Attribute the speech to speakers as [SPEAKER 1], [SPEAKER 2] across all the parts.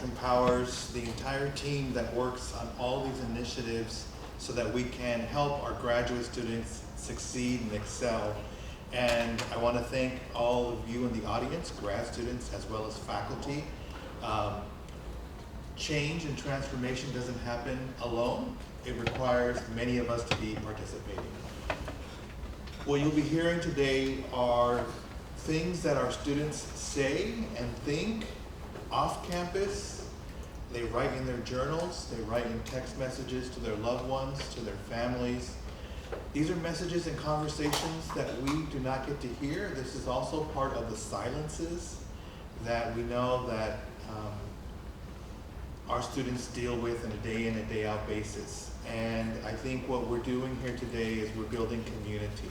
[SPEAKER 1] empowers the entire team that works on all these initiatives so that we can help our graduate students succeed and excel. And I want to thank all of you in the audience, grad students as well as faculty. Change and transformation doesn't happen alone. It requires many of us to be participating. What you'll be hearing today are things that our students say and think off campus. They write in their journals, they write in text messages to their loved ones, to their families. These are messages and conversations that we do not get to hear. This is also part of the silences that we know that our students deal with on a day in and day out basis. And I think what we're doing here today is we're building community.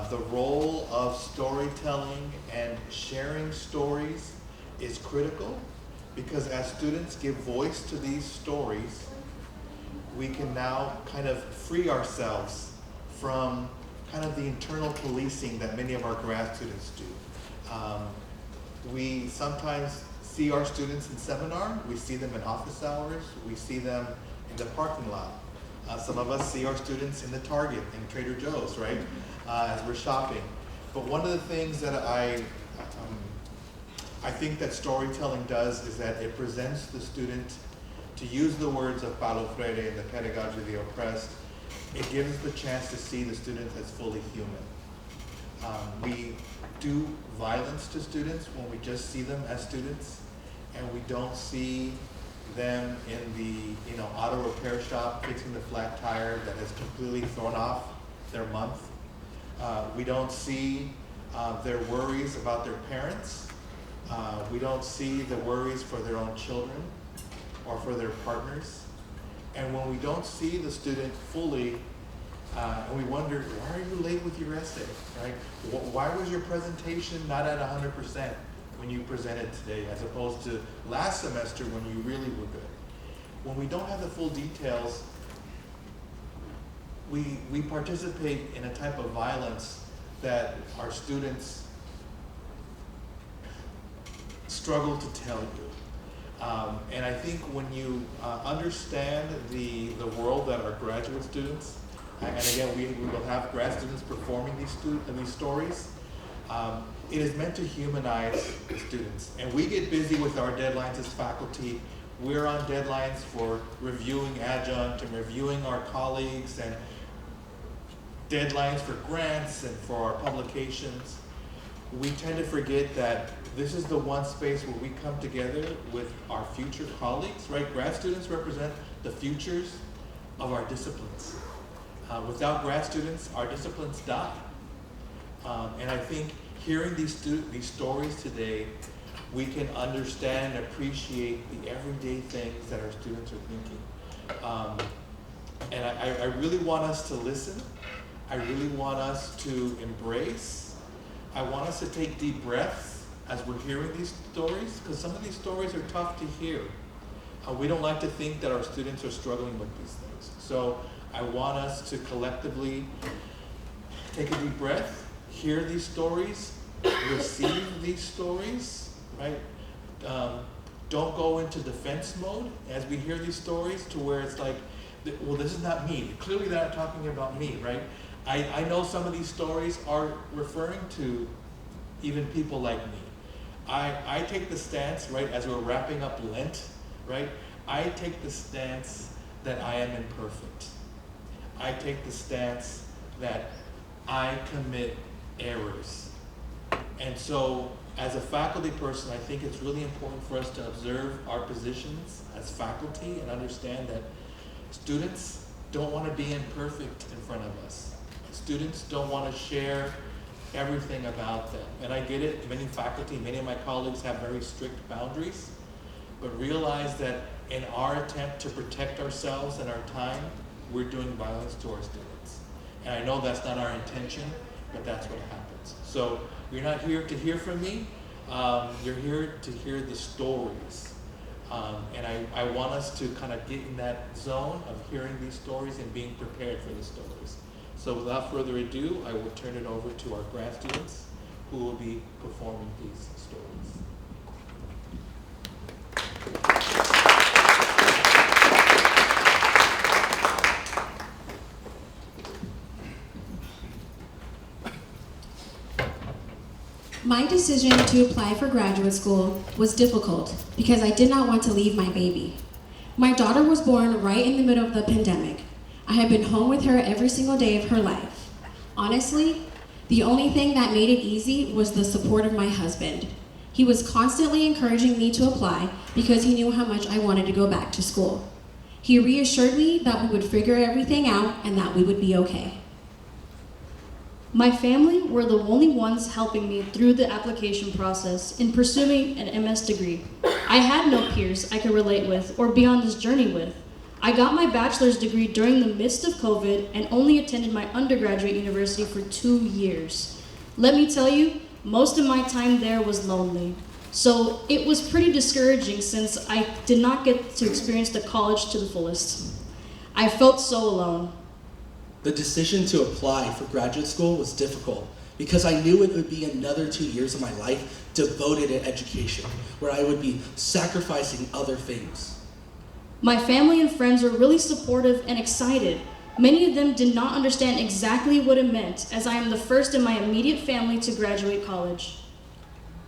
[SPEAKER 1] The role of storytelling and sharing stories is critical because as students give voice to these stories, we can now kind of free ourselves from kind of the internal policing that many of our grad students do. We sometimes see our students in seminar, we see them in office hours, we see them in the parking lot. Some of us see our students in the Target and Trader Joe's, right, as we're shopping. But one of the things that I think that storytelling does is that it presents the student, to use the words of Paulo Freire in the Pedagogy of the Oppressed, it gives the chance to see the student as fully human. We do violence to students when we just see them as students, and we don't see them in the auto repair shop fixing the flat tire that has completely thrown off their month. We don't see their worries about their parents. We don't see the worries for their own children or for their partners. And when we don't see the student fully, and we wonder, why are you late with your essay, right? Why was your presentation not at 100% when you presented today, as opposed to last semester when you really were good? When we don't have the full details, we participate in a type of violence that our students struggle to tell you. And I think when you understand the world that our graduate students, and again, we will have grad students performing these stories. It is meant to humanize the students. And we get busy with our deadlines as faculty. We're on deadlines for reviewing adjunct and reviewing our colleagues and deadlines for grants and for our publications. We tend to forget that this is the one space where we come together with our future colleagues, right? Grad students represent the futures of our disciplines. Without grad students, our disciplines die. And I think hearing these stories today, we can understand and appreciate the everyday things that our students are thinking. And I really want us to listen. I really want us to embrace. I want us to take deep breaths as we're hearing these stories, because some of these stories are tough to hear. We don't like to think that our students are struggling with these things. So I want us to collectively take a deep breath, hear these stories, receive these stories, right? Don't go into defense mode as we hear these stories to where it's like, well, this is not me. Clearly they're not talking about me, right? I know some of these stories are referring to even people like me. I take the stance, right, as we're wrapping up Lent, right? I take the stance that I am imperfect. I take the stance that I commit errors. And so as a faculty person, I think it's really important for us to observe our positions as faculty and understand that students don't want to be imperfect in front of us. Students don't want to share everything about them. And I get it, many faculty, many of my colleagues have very strict boundaries, but realize that in our attempt to protect ourselves and our time, we're doing violence to our students. And I know that's not our intention, but that's what happens. So you're not here to hear from me, you're here to hear the stories. And I want us to kind of get in that zone of hearing these stories and being prepared for the stories. So without further ado, I will turn it over to our grad students who will be performing these stories.
[SPEAKER 2] My decision to apply for graduate school was difficult because I did not want to leave my baby. My daughter was born right in the middle of the pandemic. I had been home with her every single day of her life. Honestly, the only thing that made it easy was the support of my husband. He was constantly encouraging me to apply because he knew how much I wanted to go back to school. He reassured me that we would figure everything out and that we would be okay.
[SPEAKER 3] My family were the only ones helping me through the application process in pursuing an MS degree. I had no peers I could relate with or be on this journey with. I got my bachelor's degree during the midst of COVID and only attended my undergraduate university for 2 years. Let me tell you, most of my time there was lonely. So it was pretty discouraging since I did not get to experience the college to the fullest. I felt so alone.
[SPEAKER 4] The decision to apply for graduate school was difficult because I knew it would be another 2 years of my life devoted to education, where I would be sacrificing other things.
[SPEAKER 3] My family and friends were really supportive and excited. Many of them did not understand exactly what it meant, as I am the first in my immediate family to graduate college.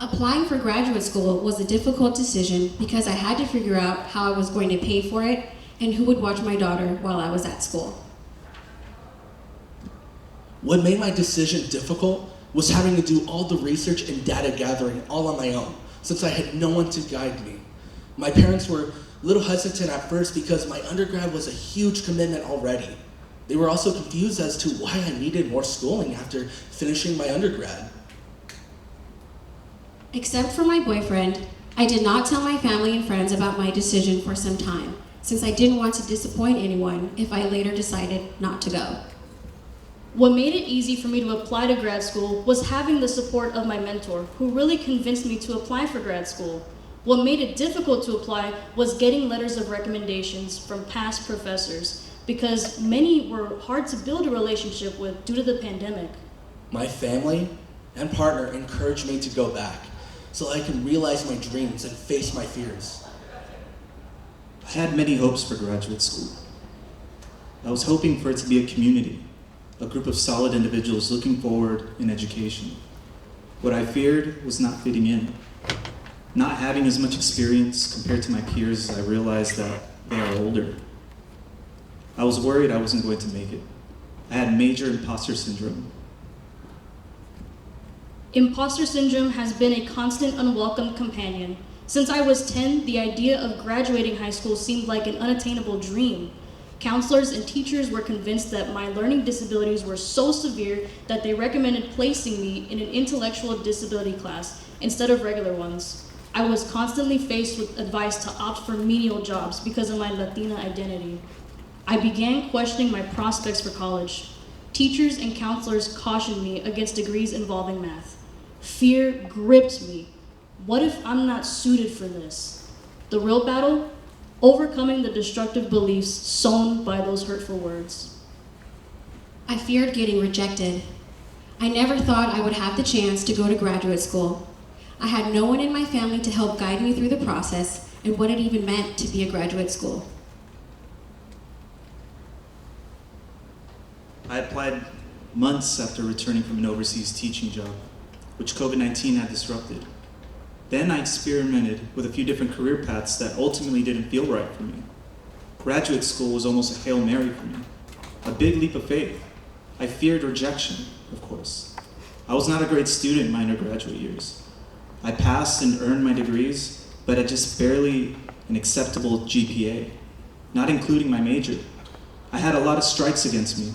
[SPEAKER 2] Applying for graduate school was a difficult decision because I had to figure out how I was going to pay for it and who would watch my daughter while I was at school.
[SPEAKER 4] What made my decision difficult was having to do all the research and data gathering all on my own, since I had no one to guide me. My parents were a little hesitant at first because my undergrad was a huge commitment already. They were also confused as to why I needed more schooling after finishing my undergrad.
[SPEAKER 2] Except for my boyfriend, I did not tell my family and friends about my decision for some time, since I didn't want to disappoint anyone if I later decided not to go.
[SPEAKER 3] What made it easy for me to apply to grad school was having the support of my mentor, who really convinced me to apply for grad school. What made it difficult to apply was getting letters of recommendations from past professors, because many were hard to build a relationship with due to the pandemic.
[SPEAKER 4] My family and partner encouraged me to go back so I can realize my dreams and face my fears.
[SPEAKER 5] I had many hopes for graduate school. I was hoping for it to be a community, a group of solid individuals looking forward in education. What I feared was not fitting in, not having as much experience compared to my peers as I realized that they are older. I was worried I wasn't going to make it. I had major imposter syndrome.
[SPEAKER 3] Imposter syndrome has been a constant unwelcome companion. Since I was 10, the idea of graduating high school seemed like an unattainable dream. Counselors and teachers were convinced that my learning disabilities were so severe that they recommended placing me in an intellectual disability class instead of regular ones. I was constantly faced with advice to opt for menial jobs because of my Latina identity. I began questioning my prospects for college. Teachers and counselors cautioned me against degrees involving math. Fear gripped me. What if I'm not suited for this? The real battle? Overcoming the destructive beliefs sown by those hurtful words.
[SPEAKER 2] I feared getting rejected. I never thought I would have the chance to go to graduate school. I had no one in my family to help guide me through the process and what it even meant to be a graduate school.
[SPEAKER 5] I applied months after returning from an overseas teaching job, which COVID-19 had disrupted. Then I experimented with a few different career paths that ultimately didn't feel right for me. Graduate school was almost a Hail Mary for me, a big leap of faith. I feared rejection, of course. I was not a great student in my undergraduate years. I passed and earned my degrees, but at just barely an acceptable GPA, not including my major. I had a lot of strikes against me.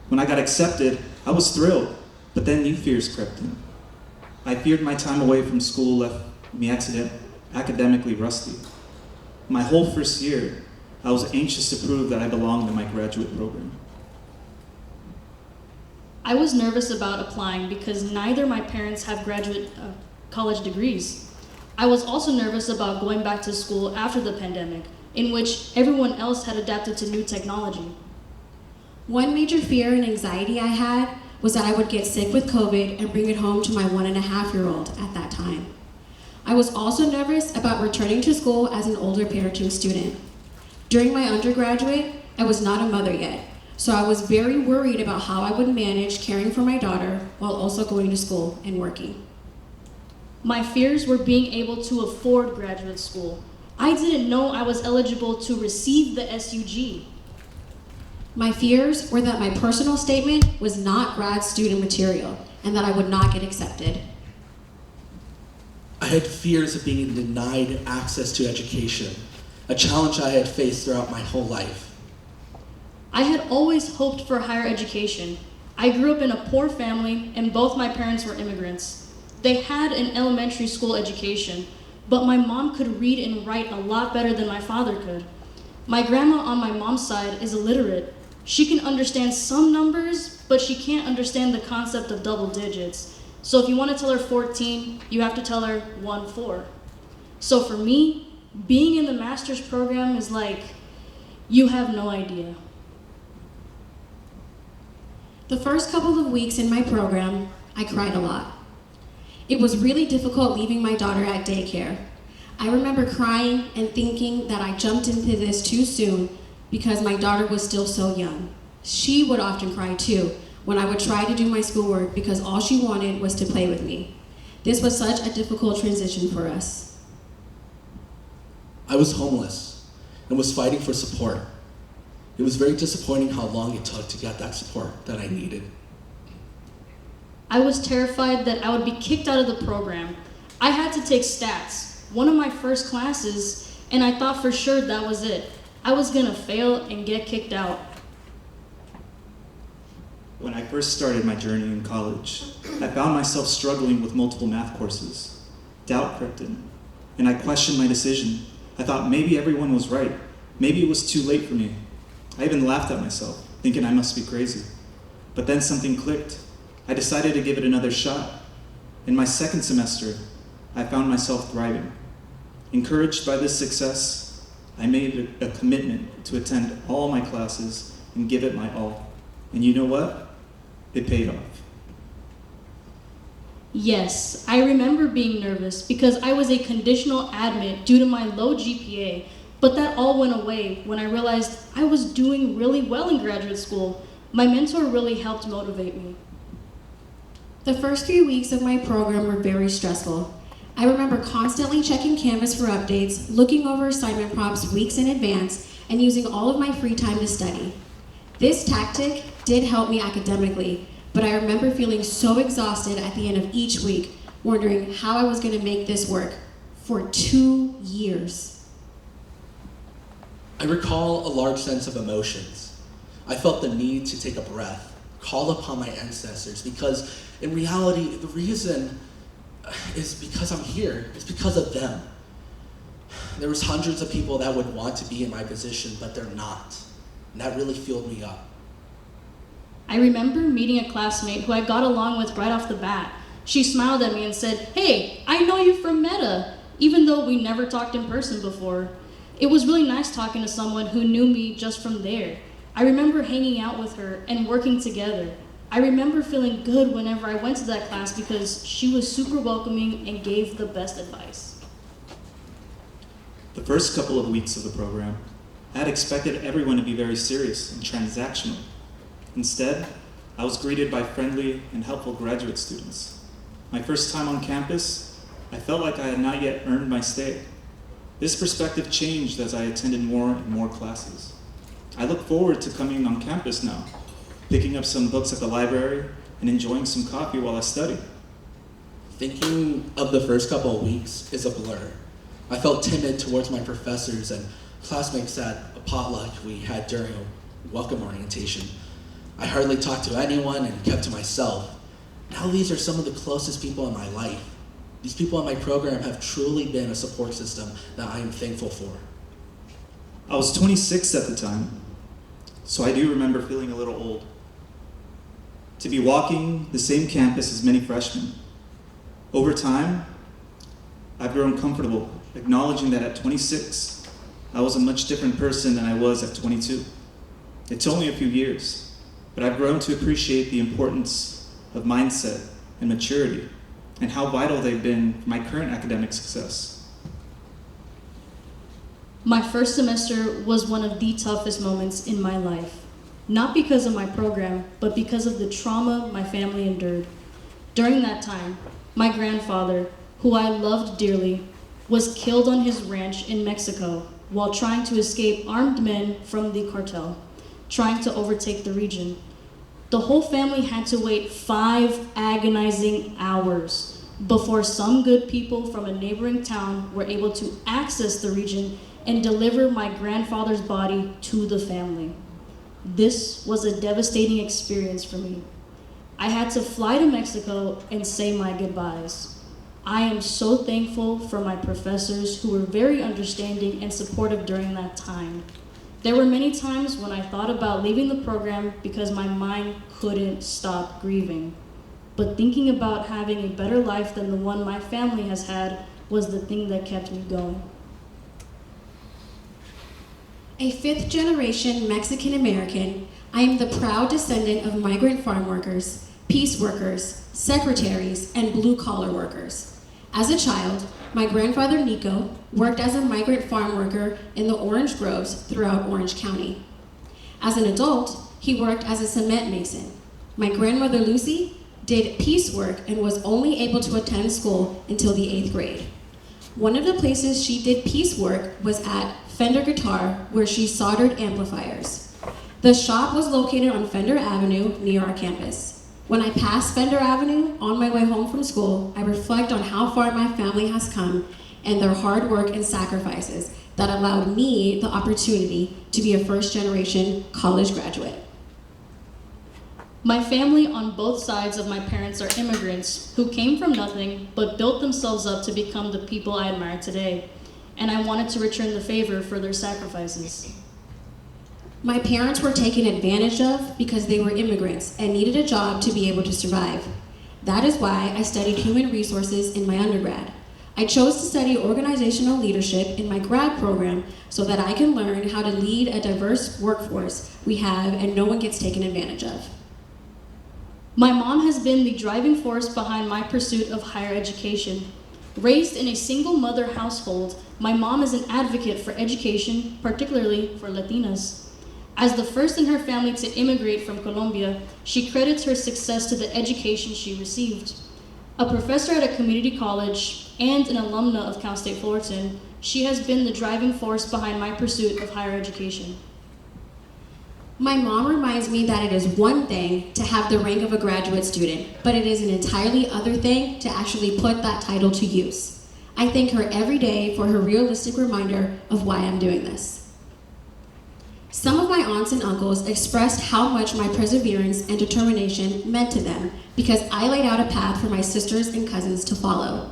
[SPEAKER 5] When I got accepted, I was thrilled, but then new fears crept in. I feared my time away from school left me academically rusty. My whole first year, I was anxious to prove that I belonged in my graduate program.
[SPEAKER 3] I was nervous about applying because neither my parents have college degrees. I was also nervous about going back to school after the pandemic, in which everyone else had adapted to new technology.
[SPEAKER 2] One major fear and anxiety I had was that I would get sick with COVID and bring it home to my 1.5-year-old at that time. I was also nervous about returning to school as an older parenting student. During my undergraduate, I was not a mother yet, so I was very worried about how I would manage caring for my daughter while also going to school and working.
[SPEAKER 3] My fears were being able to afford graduate school. I didn't know I was eligible to receive the SUG.
[SPEAKER 2] My fears were that my personal statement was not grad student material and that I would not get accepted.
[SPEAKER 4] I had fears of being denied access to education, a challenge I had faced throughout my whole life.
[SPEAKER 3] I had always hoped for higher education. I grew up in a poor family and both my parents were immigrants. They had an elementary school education, but my mom could read and write a lot better than my father could. My grandma on my mom's side is illiterate. She can understand some numbers, but she can't understand the concept of double digits. So if you want to tell her 14, you have to tell her 1-4. So for me, being in the master's program is like, you have no idea.
[SPEAKER 2] The first couple of weeks in my program, I cried a lot. It was really difficult leaving my daughter at daycare. I remember crying and thinking that I jumped into this too soon because my daughter was still so young. She would often cry too when I would try to do my schoolwork because all she wanted was to play with me. This was such a difficult transition for us.
[SPEAKER 4] I was homeless and was fighting for support. It was very disappointing how long it took to get that support that I needed.
[SPEAKER 3] I was terrified that I would be kicked out of the program. I had to take stats, one of my first classes, and I thought for sure that was it. I was gonna fail and get kicked out.
[SPEAKER 5] When I first started my journey in college, I found myself struggling with multiple math courses. Doubt crept in, and I questioned my decision. I thought maybe everyone was right. Maybe it was too late for me. I even laughed at myself, thinking I must be crazy. But then something clicked. I decided to give it another shot. In my second semester, I found myself thriving. Encouraged by this success, I made a commitment to attend all my classes and give it my all. And you know what? It paid off.
[SPEAKER 3] Yes, I remember being nervous because I was a conditional admit due to my low GPA, but that all went away when I realized I was doing really well in graduate school. My mentor really helped motivate me.
[SPEAKER 2] The first few weeks of my program were very stressful. I remember constantly checking Canvas for updates, looking over assignment prompts weeks in advance, and using all of my free time to study. This tactic did help me academically, but I remember feeling so exhausted at the end of each week, wondering how I was going to make this work for 2 years.
[SPEAKER 4] I recall a large sense of emotions. I felt the need to take a breath, call upon my ancestors, because in reality, the reason is because I'm here. It's because of them. There was hundreds of people that would want to be in my position, but they're not. And that really fueled me up.
[SPEAKER 3] I remember meeting a classmate who I got along with right off the bat. She smiled at me and said, "Hey, I know you from Meta," even though we never talked in person before. It was really nice talking to someone who knew me just from there. I remember hanging out with her and working together. I remember feeling good whenever I went to that class because she was super welcoming and gave the best advice.
[SPEAKER 5] The first couple of weeks of the program, I had expected everyone to be very serious and transactional. Instead, I was greeted by friendly and helpful graduate students. My first time on campus, I felt like I had not yet earned my stay. This perspective changed as I attended more and more classes. I look forward to coming on campus now, picking up some books at the library and enjoying some coffee while I study.
[SPEAKER 4] Thinking of the first couple of weeks is a blur. I felt timid towards my professors and classmates at a potluck we had during a welcome orientation. I hardly talked to anyone and kept to myself. Now these are some of the closest people in my life. These people in my program have truly been a support system that I am thankful for.
[SPEAKER 5] I was 26 at the time, so I do remember feeling a little old. To be walking the same campus as many freshmen. Over time, I've grown comfortable acknowledging that at 26, I was a much different person than I was at 22. It's only a few years, but I've grown to appreciate the importance of mindset and maturity and how vital they've been for my current academic success.
[SPEAKER 3] My first semester was one of the toughest moments in my life. Not because of my program, but because of the trauma my family endured. During that time, my grandfather, who I loved dearly, was killed on his ranch in Mexico while trying to escape armed men from the cartel, trying to overtake the region. The whole family had to wait 5 agonizing hours before some good people from a neighboring town were able to access the region and deliver my grandfather's body to the family. This was a devastating experience for me. I had to fly to Mexico and say my goodbyes. I am so thankful for my professors who were very understanding and supportive during that time. There were many times when I thought about leaving the program because my mind couldn't stop grieving. But thinking about having a better life than the one my family has had was the thing that kept me going.
[SPEAKER 2] A 5th-generation Mexican American, I am the proud descendant of migrant farm workers, piece workers, secretaries, and blue-collar workers. As a child, my grandfather Nico worked as a migrant farm worker in the orange groves throughout Orange County. As an adult, he worked as a cement mason. My grandmother Lucy did piecework and was only able to attend school until the 8th grade. One of the places she did piecework was at Fender Guitar, where she soldered amplifiers. The shop was located on Fender Avenue near our campus. When I pass Fender Avenue on my way home from school, I reflect on how far my family has come and their hard work and sacrifices that allowed me the opportunity to be a first-generation college graduate.
[SPEAKER 3] My family on both sides of my parents are immigrants who came from nothing but built themselves up to become the people I admire today, and I wanted to return the favor for their sacrifices.
[SPEAKER 2] My parents were taken advantage of because they were immigrants and needed a job to be able to survive. That is why I studied human resources in my undergrad. I chose to study organizational leadership in my grad program so that I can learn how to lead a diverse workforce we have and no one gets taken advantage of.
[SPEAKER 3] My mom has been the driving force behind my pursuit of higher education. Raised in a single mother household, my mom is an advocate for education, particularly for Latinas. As the first in her family to immigrate from Colombia, she credits her success to the education she received. A professor at a community college and an alumna of Cal State Fullerton, she has been the driving force behind my pursuit of higher education.
[SPEAKER 2] My mom reminds me that it is one thing to have the rank of a graduate student, but it is an entirely other thing to actually put that title to use. I thank her every day for her realistic reminder of why I'm doing this. Some of my aunts and uncles expressed how much my perseverance and determination meant to them because I laid out a path for my sisters and cousins to follow.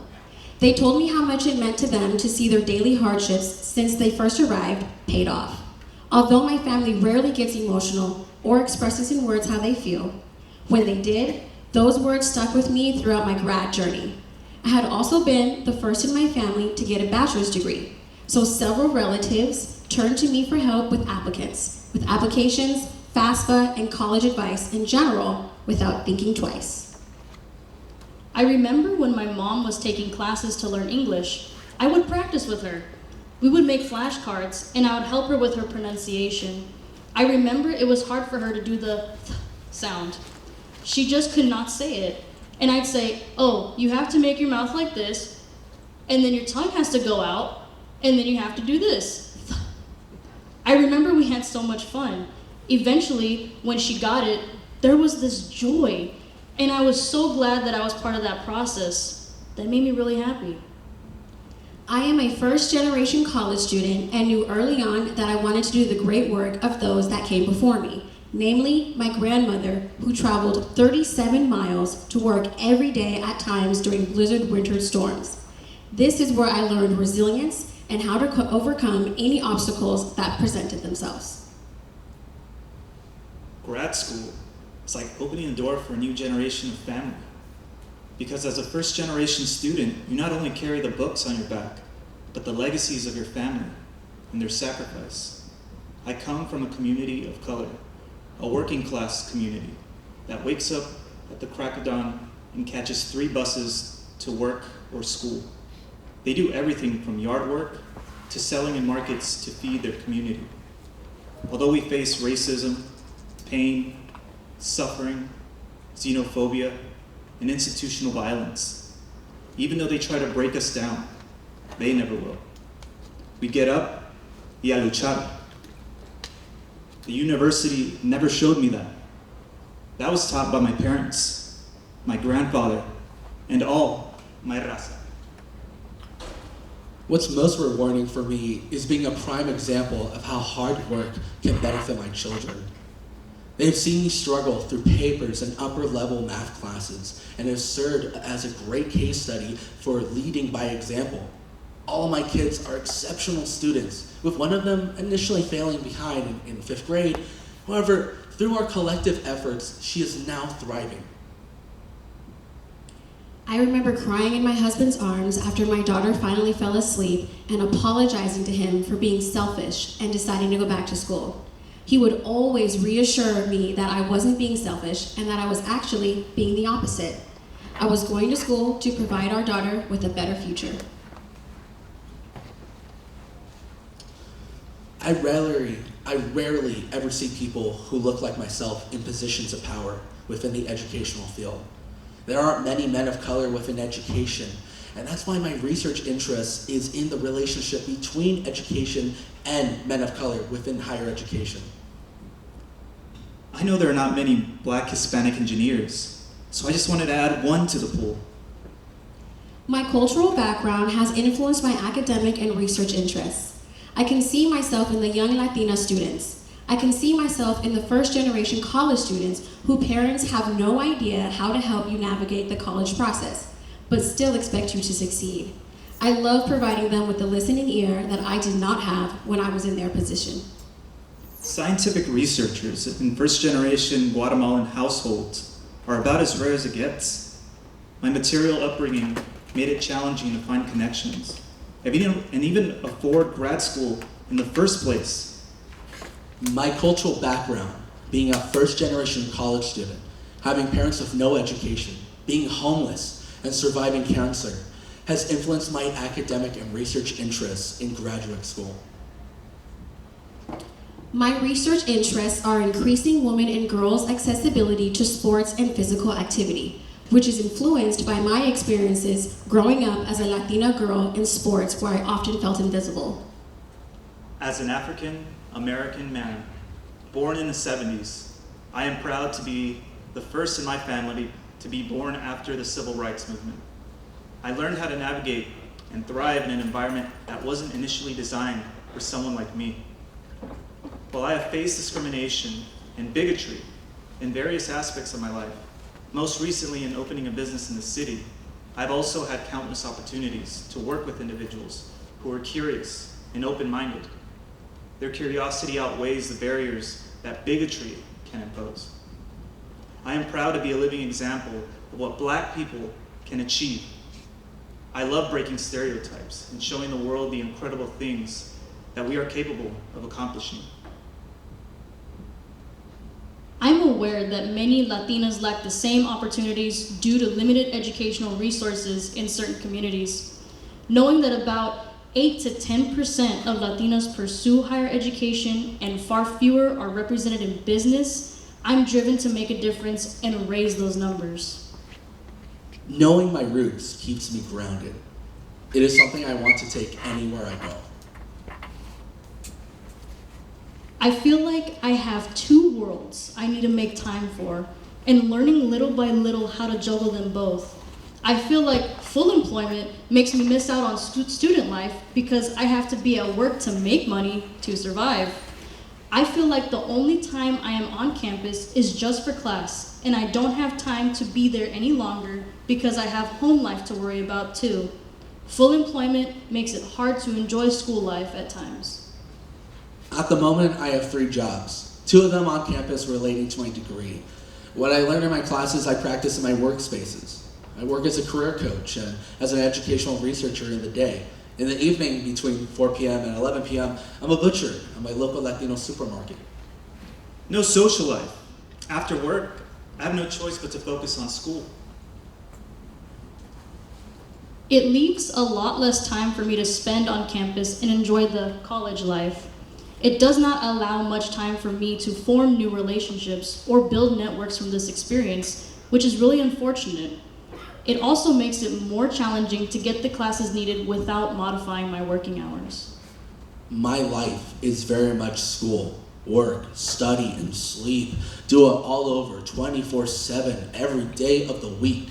[SPEAKER 2] They told me how much it meant to them to see their daily hardships since they first arrived paid off. Although my family rarely gets emotional or expresses in words how they feel, when they did, those words stuck with me throughout my grad journey. I had also been the first in my family to get a bachelor's degree, so several relatives turned to me for help with applications, FAFSA, and college advice in general without thinking twice.
[SPEAKER 3] I remember when my mom was taking classes to learn English, I would practice with her. We would make flashcards, and I would help her with her pronunciation. I remember it was hard for her to do the th sound. She just could not say it. And I'd say, oh, you have to make your mouth like this, and then your tongue has to go out, and then you have to do this. I remember we had so much fun. Eventually, when she got it, there was this joy, and I was so glad that I was part of that process. That made me really happy.
[SPEAKER 2] I am a first-generation college student and knew early on that I wanted to do the great work of those that came before me, namely my grandmother, who traveled 37 miles to work every day at times during blizzard winter storms. This is where I learned resilience and how to overcome any obstacles that presented themselves.
[SPEAKER 5] Grad school is like opening a door for a new generation of family. Because as a first-generation student, you not only carry the books on your back, but the legacies of your family and their sacrifice. I come from a community of color, a working-class community that wakes up at the crack of dawn and catches 3 buses to work or school. They do everything from yard work to selling in markets to feed their community. Although we face racism, pain, suffering, xenophobia, and institutional violence, even though they try to break us down. They never will. We get up y a luchar. The university never showed me that. That was taught by my parents, my grandfather, and all my raza.
[SPEAKER 4] What's most rewarding for me is being a prime example of how hard work can benefit my children. They've seen me struggle through papers and upper-level math classes and have served as a great case study for leading by example. All of my kids are exceptional students, with one of them initially failing behind in 5th grade. However, through our collective efforts, she is now thriving.
[SPEAKER 2] I remember crying in my husband's arms after my daughter finally fell asleep and apologizing to him for being selfish and deciding to go back to school. He would always reassure me that I wasn't being selfish and that I was actually being the opposite. I was going to school to provide our daughter with a better future.
[SPEAKER 4] I rarely ever see people who look like myself in positions of power within the educational field. There aren't many men of color within education, and that's why my research interest is in the relationship between education and men of color within higher education.
[SPEAKER 5] I know there are not many Black Hispanic engineers, so I just wanted to add one to the pool.
[SPEAKER 2] My cultural background has influenced my academic and research interests. I can see myself in the young Latina students. I can see myself in the first-generation college students whose parents have no idea how to help you navigate the college process, but still expect you to succeed. I love providing them with the listening ear that I did not have when I was in their position.
[SPEAKER 5] Scientific researchers in first-generation Guatemalan households are about as rare as it gets. My material upbringing made it challenging to find connections, and even afford grad school in the first place.
[SPEAKER 4] My cultural background, being a first-generation college student, having parents with no education, being homeless, and surviving cancer, has influenced my academic and research interests in graduate school.
[SPEAKER 2] My research interests are increasing women and girls' accessibility to sports and physical activity, which is influenced by my experiences growing up as a Latina girl in sports where I often felt invisible.
[SPEAKER 5] As an African American man, born in the 70s, I am proud to be the first in my family to be born after the Civil Rights Movement. I learned how to navigate and thrive in an environment that wasn't initially designed for someone like me. While I have faced discrimination and bigotry in various aspects of my life, most recently in opening a business in the city, I've also had countless opportunities to work with individuals who are curious and open-minded. Their curiosity outweighs the barriers that bigotry can impose. I am proud to be a living example of what Black people can achieve. I love breaking stereotypes and showing the world the incredible things that we are capable of accomplishing.
[SPEAKER 3] I'm aware that many Latinas lack the same opportunities due to limited educational resources in certain communities. Knowing that about 8 to 10% of Latinas pursue higher education and far fewer are represented in business, I'm driven to make a difference and raise those numbers.
[SPEAKER 4] Knowing my roots keeps me grounded. It is something I want to take anywhere I go.
[SPEAKER 3] I feel like I have two worlds I need to make time for, and learning little by little how to juggle them both. I feel like full employment makes me miss out on student life because I have to be at work to make money to survive. I feel like the only time I am on campus is just for class, and I don't have time to be there any longer because I have home life to worry about too. Full employment makes it hard to enjoy school life at times.
[SPEAKER 4] At the moment, I have 3 jobs, 2 of them on campus relating to my degree. What I learn in my classes, I practice in my workspaces. I work as a career coach and as an educational researcher in the day. In the evening, between 4 p.m. and 11 p.m., I'm a butcher at my local Latino supermarket.
[SPEAKER 5] No social life. After work, I have no choice but to focus on school.
[SPEAKER 3] It leaves a lot less time for me to spend on campus and enjoy the college life. It does not allow much time for me to form new relationships or build networks from this experience, which is really unfortunate. It also makes it more challenging to get the classes needed without modifying my working hours.
[SPEAKER 4] My life is very much school, work, study, and sleep. Do it all over 24/7 every day of the week.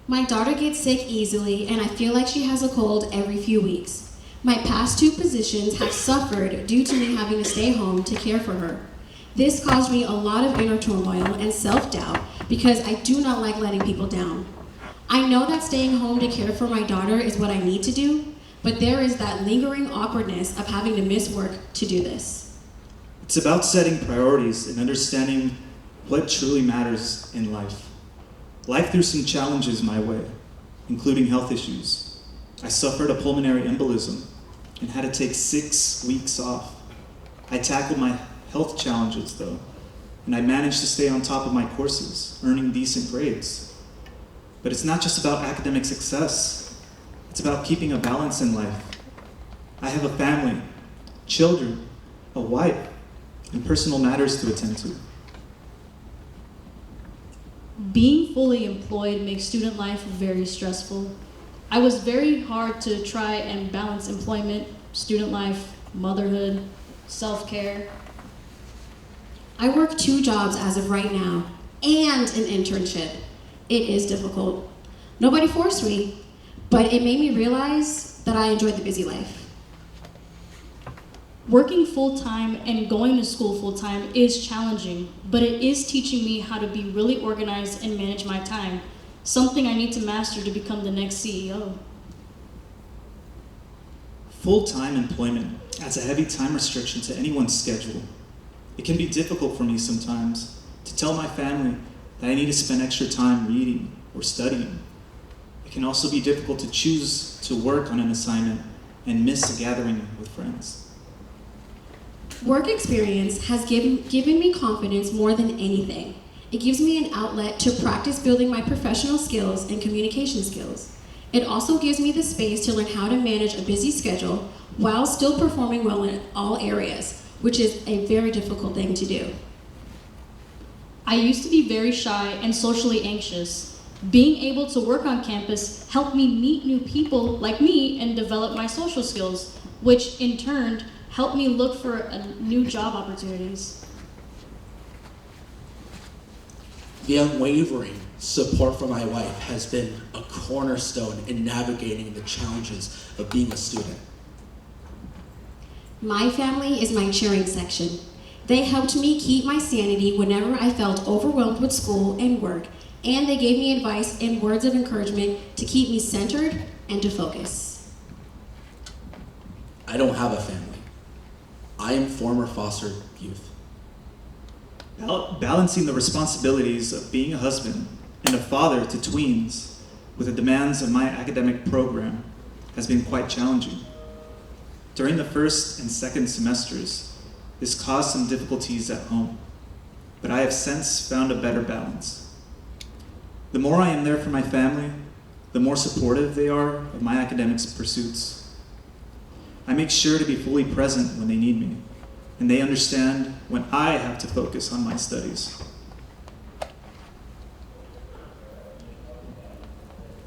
[SPEAKER 2] My daughter gets sick easily, and I feel like she has a cold every few weeks. My past 2 positions have suffered due to me having to stay home to care for her. This caused me a lot of inner turmoil and self-doubt because I do not like letting people down. I know that staying home to care for my daughter is what I need to do, but there is that lingering awkwardness of having to miss work to do this.
[SPEAKER 5] It's about setting priorities and understanding what truly matters in life. Life threw some challenges my way, including health issues. I suffered a pulmonary embolism and had to take 6 weeks off. I tackled my health challenges though, and I managed to stay on top of my courses, earning decent grades. But it's not just about academic success. It's about keeping a balance in life. I have a family, children, a wife, and personal matters to attend to.
[SPEAKER 3] Being fully employed makes student life very stressful. I was very hard to try and balance employment, student life, motherhood, self-care.
[SPEAKER 2] I work 2 jobs as of right now and an internship. It is difficult. Nobody forced me, but it made me realize that I enjoyed the busy life.
[SPEAKER 3] Working full-time and going to school full-time is challenging, but it is teaching me how to be really organized and manage my time, something I need to master to become the next CEO.
[SPEAKER 5] Full-time employment adds a heavy time restriction to anyone's schedule. It can be difficult for me sometimes to tell my family that I need to spend extra time reading or studying. It can also be difficult to choose to work on an assignment and miss a gathering with friends.
[SPEAKER 2] Work experience has given me confidence more than anything. It gives me an outlet to practice building my professional skills and communication skills. It also gives me the space to learn how to manage a busy schedule while still performing well in all areas, which is a very difficult thing to do.
[SPEAKER 3] I used to be very shy and socially anxious. Being able to work on campus helped me meet new people like me and develop my social skills, which in turn helped me look for new job opportunities.
[SPEAKER 4] The unwavering support from my wife has been a cornerstone in navigating the challenges of being a student.
[SPEAKER 2] My family is my cheering section. They helped me keep my sanity whenever I felt overwhelmed with school and work, and they gave me advice and words of encouragement to keep me centered and to focus.
[SPEAKER 4] I don't have a family. I am former foster youth.
[SPEAKER 5] Balancing the responsibilities of being a husband and a father to tweens with the demands of my academic program has been quite challenging. During the first and second semesters, this caused some difficulties at home, but I have since found a better balance. The more I am there for my family, the more supportive they are of my academics pursuits. I make sure to be fully present when they need me, and they understand when I have to focus on my studies.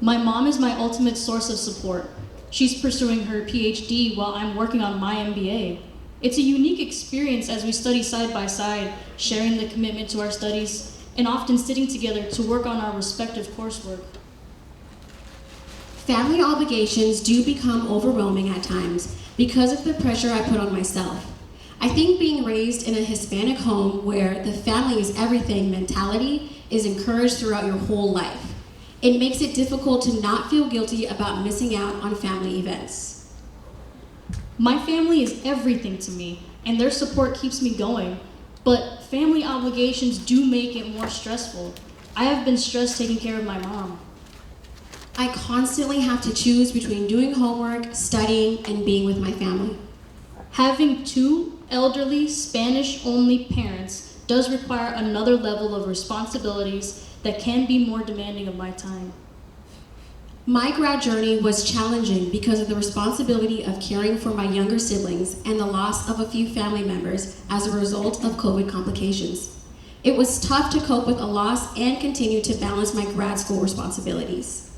[SPEAKER 3] My mom is my ultimate source of support. She's pursuing her PhD while I'm working on my MBA. It's a unique experience as we study side by side, sharing the commitment to our studies, and often sitting together to work on our respective coursework.
[SPEAKER 2] Family obligations do become overwhelming at times because of the pressure I put on myself. I think being raised in a Hispanic home where the family is everything mentality is encouraged throughout your whole life. It makes it difficult to not feel guilty about missing out on family events.
[SPEAKER 3] My family is everything to me, and their support keeps me going, but family obligations do make it more stressful. I have been stressed taking care of my mom.
[SPEAKER 2] I constantly have to choose between doing homework, studying, and being with my family.
[SPEAKER 3] Having 2 elderly Spanish-only parents does require another level of responsibilities that can be more demanding of my time.
[SPEAKER 2] My grad journey was challenging because of the responsibility of caring for my younger siblings and the loss of a few family members as a result of COVID complications. It was tough to cope with a loss and continue to balance my grad school responsibilities.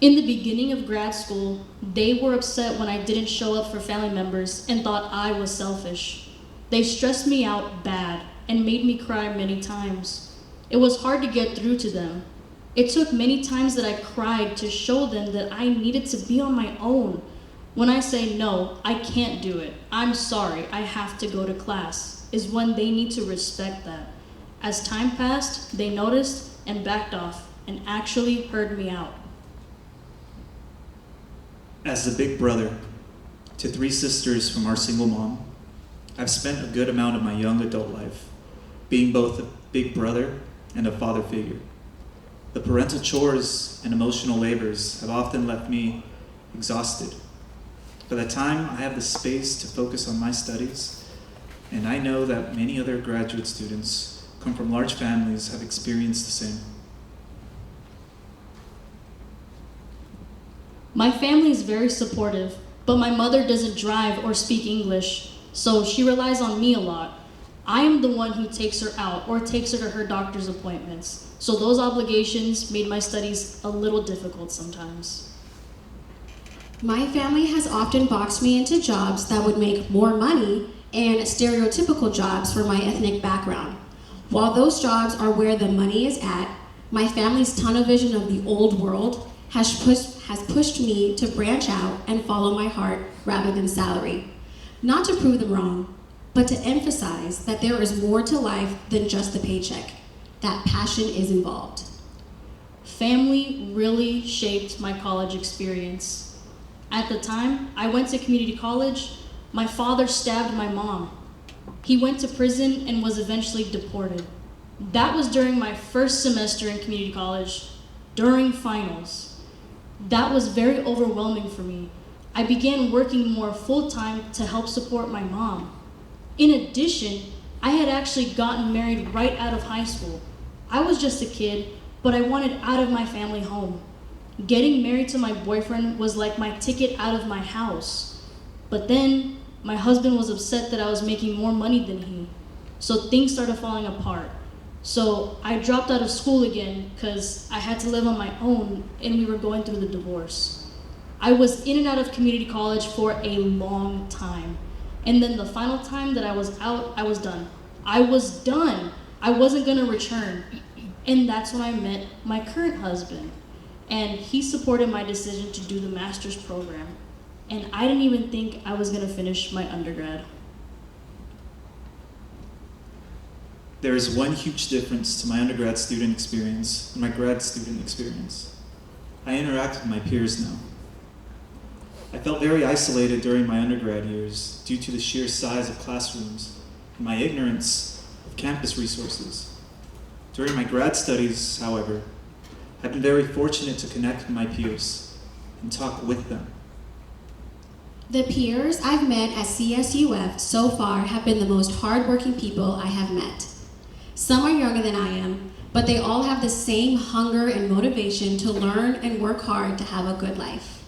[SPEAKER 3] In the beginning of grad school, they were upset when I didn't show up for family members and thought I was selfish. They stressed me out bad and made me cry many times. It was hard to get through to them. It took many times that I cried to show them that I needed to be on my own. When I say, no, I can't do it, I'm sorry, I have to go to class, is when they need to respect that. As time passed, they noticed and backed off and actually heard me out.
[SPEAKER 5] As the big brother to 3 sisters from our single mom, I've spent a good amount of my young adult life being both a big brother and a father figure. The parental chores and emotional labors have often left me exhausted. By the time I have the space to focus on my studies, and I know that many other graduate students come from large families have experienced the same.
[SPEAKER 3] My family is very supportive, but my mother doesn't drive or speak English, so she relies on me a lot. I am the one who takes her out or takes her to her doctor's appointments, so those obligations made my studies a little difficult sometimes.
[SPEAKER 2] My family has often boxed me into jobs that would make more money and stereotypical jobs for my ethnic background. While those jobs are where the money is at, my family's tunnel vision of the old world has pushed me to branch out and follow my heart rather than salary. Not to prove them wrong, but to emphasize that there is more to life than just the paycheck, that passion is involved.
[SPEAKER 3] Family really shaped my college experience. At the time I went to community college, my father stabbed my mom. He went to prison and was eventually deported. That was during my first semester in community college, during finals. That was very overwhelming for me. I began working more full-time to help support my mom. In addition, I had actually gotten married right out of high school. I was just a kid, but I wanted out of my family home. Getting married to my boyfriend was like my ticket out of my house. But then, my husband was upset that I was making more money than he. So things started falling apart. So I dropped out of school again because I had to live on my own and we were going through the divorce. I was in and out of community college for a long time. And then the final time that I was out, I was done. I was done. I wasn't gonna return. And that's when I met my current husband. And he supported my decision to do the master's program. And I didn't even think I was gonna finish my undergrad.
[SPEAKER 5] There is one huge difference to my undergrad student experience and my grad student experience. I interact with my peers now. I felt very isolated during my undergrad years due to the sheer size of classrooms and my ignorance of campus resources. During my grad studies, however, I've been very fortunate to connect with my peers and talk with them.
[SPEAKER 2] The peers I've met at CSUF so far have been the most hardworking people I have met. Some are younger than I am, but they all have the same hunger and motivation to learn and work hard to have a good life.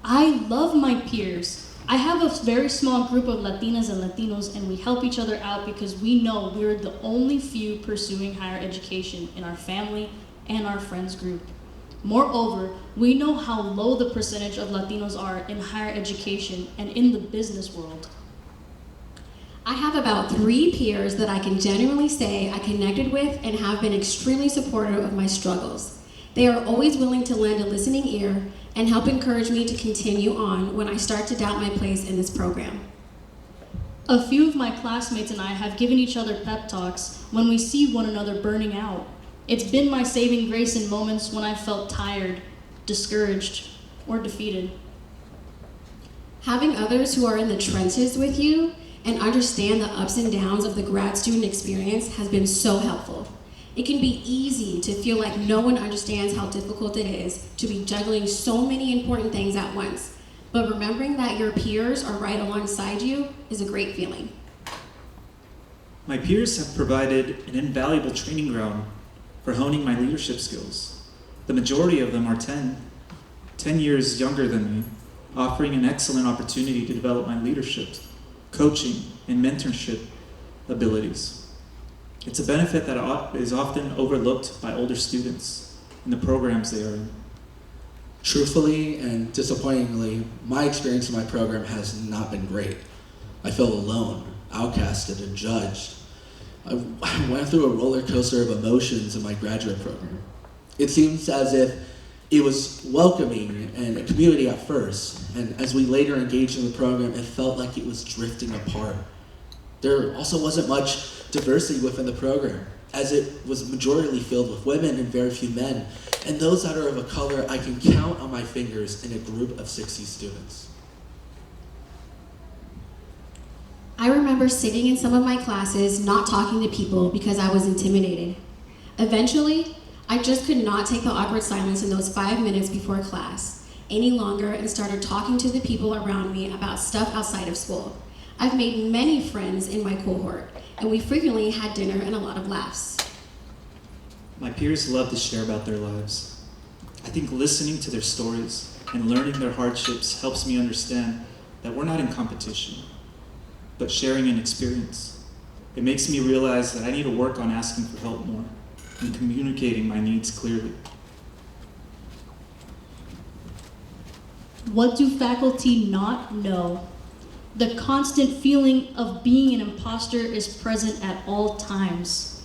[SPEAKER 3] I love my peers. I have a very small group of Latinas and Latinos, and we help each other out because we know we're the only few pursuing higher education in our family and our friends group. Moreover, we know how low the percentage of Latinos are in higher education and in the business world.
[SPEAKER 2] I have about 3 peers that I can genuinely say I connected with and have been extremely supportive of my struggles. They are always willing to lend a listening ear and help encourage me to continue on when I start to doubt my place in this program.
[SPEAKER 3] A few of my classmates and I have given each other pep talks when we see one another burning out. It's been my saving grace in moments when I felt tired, discouraged, or defeated.
[SPEAKER 2] Having others who are in the trenches with you and understand the ups and downs of the grad student experience has been so helpful. It can be easy to feel like no one understands how difficult it is to be juggling so many important things at once, but remembering that your peers are right alongside you is a great feeling.
[SPEAKER 5] My peers have provided an invaluable training ground for honing my leadership skills. The majority of them are 10 years younger than me, offering an excellent opportunity to develop my leadership, coaching, and mentorship abilities. It's a benefit that is often overlooked by older students in the programs they are in.
[SPEAKER 4] Truthfully and disappointingly, my experience in my program has not been great. I felt alone, outcasted, and judged. I went through a roller coaster of emotions in my graduate program. It seems as if it was welcoming and a community at first, and as we later engaged in the program, it felt like it was drifting apart. There also wasn't much diversity within the program, as it was majority filled with women and very few men, and those that are of a color I can count on my fingers in a group of 60 students.
[SPEAKER 2] I remember sitting in some of my classes not talking to people because I was intimidated. Eventually, I just could not take the awkward silence in those 5 minutes before class any longer and started talking to the people around me about stuff outside of school. I've made many friends in my cohort, and we frequently had dinner and a lot of laughs.
[SPEAKER 5] My peers love to share about their lives. I think listening to their stories and learning their hardships helps me understand that we're not in competition, but sharing an experience. It makes me realize that I need to work on asking for help more and communicating my needs clearly.
[SPEAKER 3] What do faculty not know? The constant feeling of being an imposter is present at all times.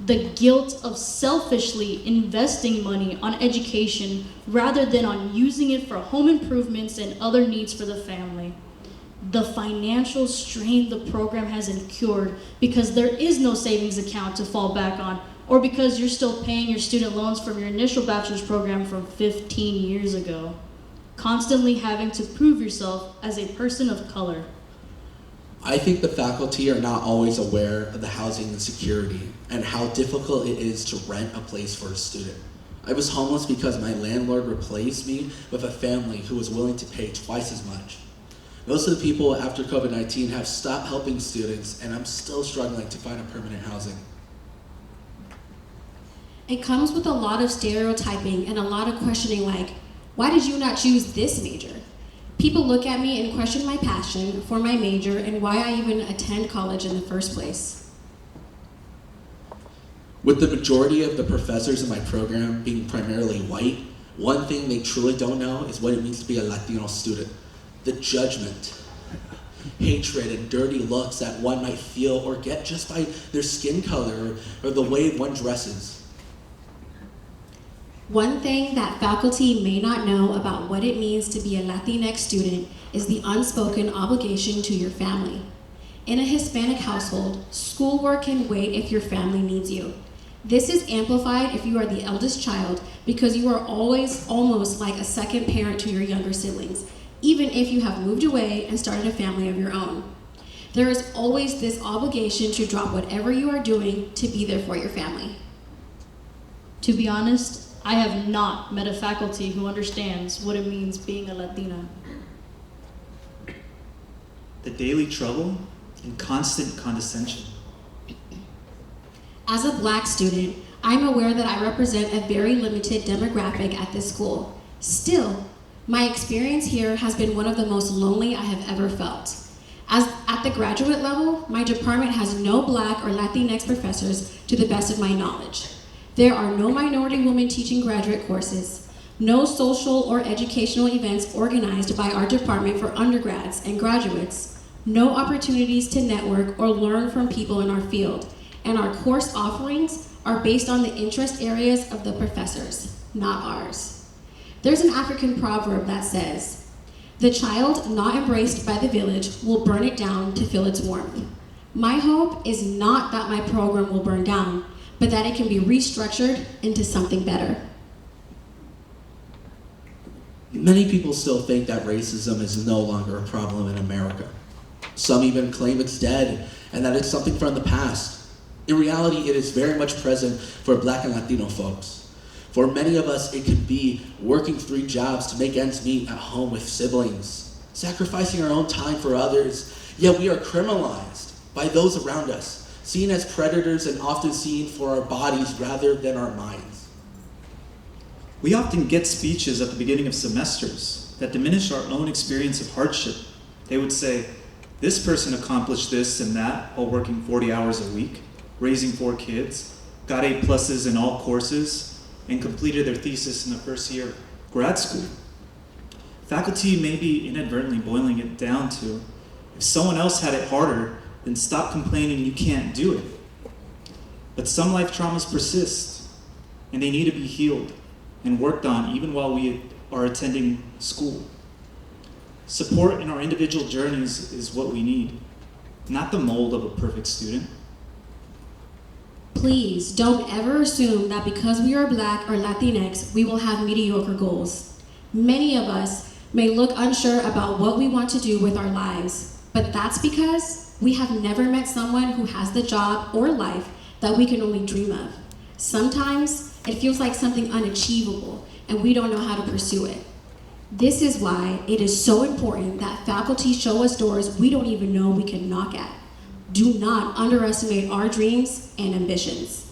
[SPEAKER 3] The guilt of selfishly investing money on education rather than on using it for home improvements and other needs for the family. The financial strain the program has incurred because there is no savings account to fall back on, or because you're still paying your student loans from your initial bachelor's program from 15 years ago. Constantly having to prove yourself as a person of color.
[SPEAKER 4] I think the faculty are not always aware of the housing insecurity and how difficult it is to rent a place for a student. I was homeless because my landlord replaced me with a family who was willing to pay twice as much. Most of the people after COVID-19 have stopped helping students, and I'm still struggling to find a permanent housing.
[SPEAKER 2] It comes with a lot of stereotyping and a lot of questioning like, why did you not choose this major? People look at me and question my passion for my major and why I even attend college in the first place.
[SPEAKER 4] With the majority of the professors in my program being primarily white, one thing they truly don't know is what it means to be a Latino student. The judgment, hatred, and dirty looks that one might feel or get just by their skin color or the way one dresses.
[SPEAKER 2] One thing that faculty may not know about what it means to be a Latinx student is the unspoken obligation to your family. In a Hispanic household, schoolwork can wait if your family needs you. This is amplified if you are the eldest child because you are always almost like a second parent to your younger siblings, even if you have moved away and started a family of your own. There is always this obligation to drop whatever you are doing to be there for your family.
[SPEAKER 3] To be honest, I have not met a faculty who understands what it means being a Latina.
[SPEAKER 5] The daily trouble and constant condescension.
[SPEAKER 2] As a Black student, I'm aware that I represent a very limited demographic at this school. Still, my experience here has been one of the most lonely I have ever felt. As at the graduate level, my department has no Black or Latinx professors to the best of my knowledge. There are no minority women teaching graduate courses, no social or educational events organized by our department for undergrads and graduates, no opportunities to network or learn from people in our field, and our course offerings are based on the interest areas of the professors, not ours. There's an African proverb that says, "The child not embraced by the village will burn it down to feel its warmth." My hope is not that my program will burn down, but that it can be restructured into something better.
[SPEAKER 4] Many people still think that racism is no longer a problem in America. Some even claim it's dead and that it's something from the past. In reality, it is very much present for Black and Latino folks. For many of us, it could be working 3 jobs to make ends meet at home with siblings, sacrificing our own time for others, yet we are criminalized by those around us, seen as predators and often seen for our bodies rather than our minds.
[SPEAKER 5] We often get speeches at the beginning of semesters that diminish our own experience of hardship. They would say, this person accomplished this and that while working 40 hours a week. raising 4 kids, got A+ in all courses, and completed their thesis in the first year of grad school. Faculty may be inadvertently boiling it down to, if someone else had it harder, then stop complaining you can't do it. But some life traumas persist, and they need to be healed and worked on even while we are attending school. Support in our individual journeys is what we need, not the mold of a perfect student.
[SPEAKER 2] Please don't ever assume that because we are Black or Latinx, we will have mediocre goals. Many of us may look unsure about what we want to do with our lives, but that's because we have never met someone who has the job or life that we can only dream of. Sometimes it feels like something unachievable and we don't know how to pursue it. This is why it is so important that faculty show us doors we don't even know we can knock at. Do not underestimate our dreams and ambitions.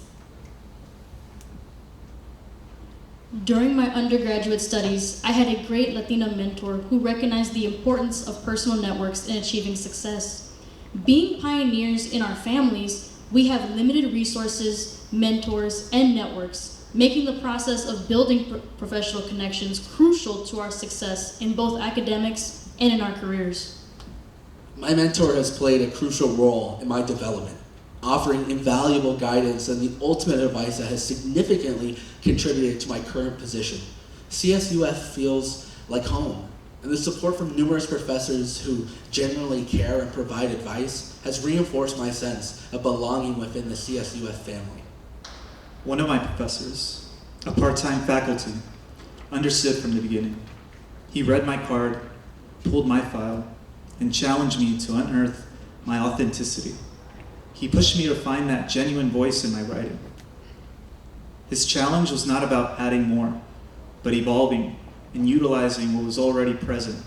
[SPEAKER 3] During my undergraduate studies, I had a great Latina mentor who recognized the importance of personal networks in achieving success. Being pioneers in our families, we have limited resources, mentors, and networks, making the process of building professional connections crucial to our success in both academics and in our careers.
[SPEAKER 4] My mentor has played a crucial role in my development, offering invaluable guidance and the ultimate advice that has significantly contributed to my current position. CSUF feels like home, and the support from numerous professors who genuinely care and provide advice has reinforced my sense of belonging within the CSUF family.
[SPEAKER 5] One of my professors, a part-time faculty, understood from the beginning. He read my card, pulled my file, and challenged me to unearth my authenticity. He pushed me to find that genuine voice in my writing. His challenge was not about adding more, but evolving and utilizing what was already present,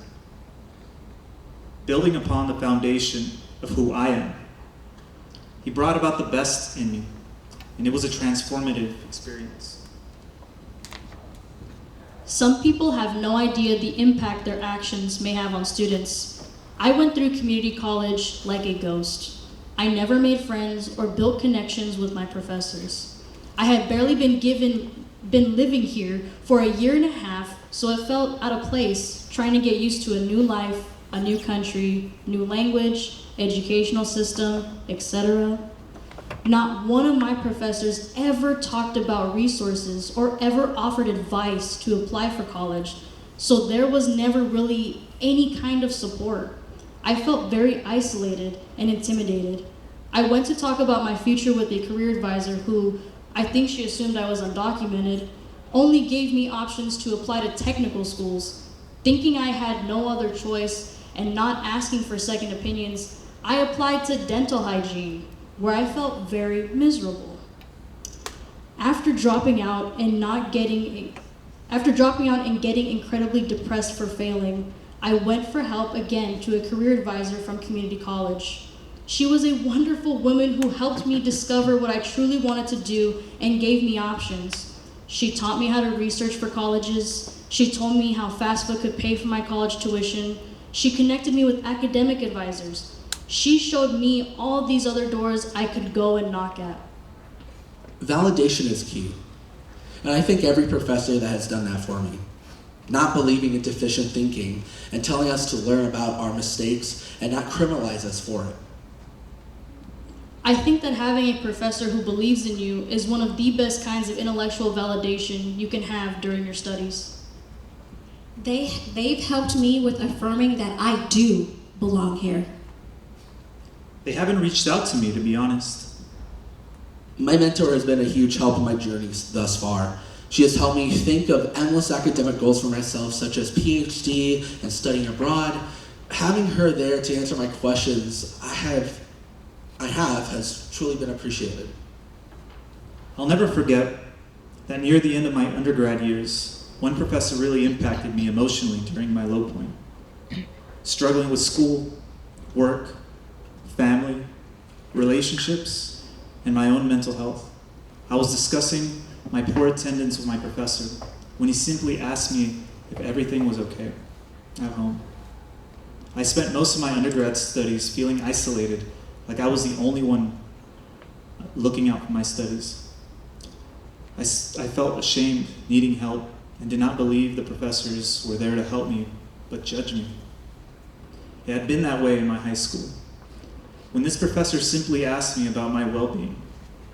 [SPEAKER 5] building upon the foundation of who I am. He brought about the best in me, and it was a transformative experience.
[SPEAKER 3] Some people have no idea the impact their actions may have on students. I went through community college like a ghost. I never made friends or built connections with my professors. I had barely been living here for a year and a half, so it felt out of place trying to get used to a new life, a new country, new language, educational system, etc. Not one of my professors ever talked about resources or ever offered advice to apply for college, so there was never really any kind of support. I felt very isolated and intimidated. I went to talk about my future with a career advisor who, I think she assumed I was undocumented, only gave me options to apply to technical schools. Thinking I had no other choice and not asking for second opinions, I applied to dental hygiene, where I felt very miserable. After dropping out and getting incredibly depressed for failing, I went for help again to a career advisor from community college. She was a wonderful woman who helped me discover what I truly wanted to do and gave me options. She taught me how to research for colleges. She told me how FAFSA could pay for my college tuition. She connected me with academic advisors. She showed me all these other doors I could go and knock at.
[SPEAKER 4] Validation is key, and I thank every professor that has done that for me. Not believing in deficient thinking and telling us to learn about our mistakes and not criminalize us for it.
[SPEAKER 3] I think that having a professor who believes in you is one of the best kinds of intellectual validation you can have during your studies.
[SPEAKER 2] They've helped me with affirming that I do belong here.
[SPEAKER 5] They haven't reached out to me, to be honest.
[SPEAKER 4] My mentor has been a huge help in my journey thus far. She has helped me think of endless academic goals for myself, such as PhD and studying abroad. Having her there to answer my questions has truly been appreciated.
[SPEAKER 5] I'll never forget that near the end of my undergrad years, one professor really impacted me emotionally during my low point. Struggling with school, work, family, relationships, and my own mental health. I was discussing my poor attendance with my professor when he simply asked me if everything was okay at home. I spent most of my undergrad studies feeling isolated, like I was the only one looking out for my studies. I felt ashamed, needing help, and did not believe the professors were there to help me, but judge me. It had been that way in my high school. When this professor simply asked me about my well-being,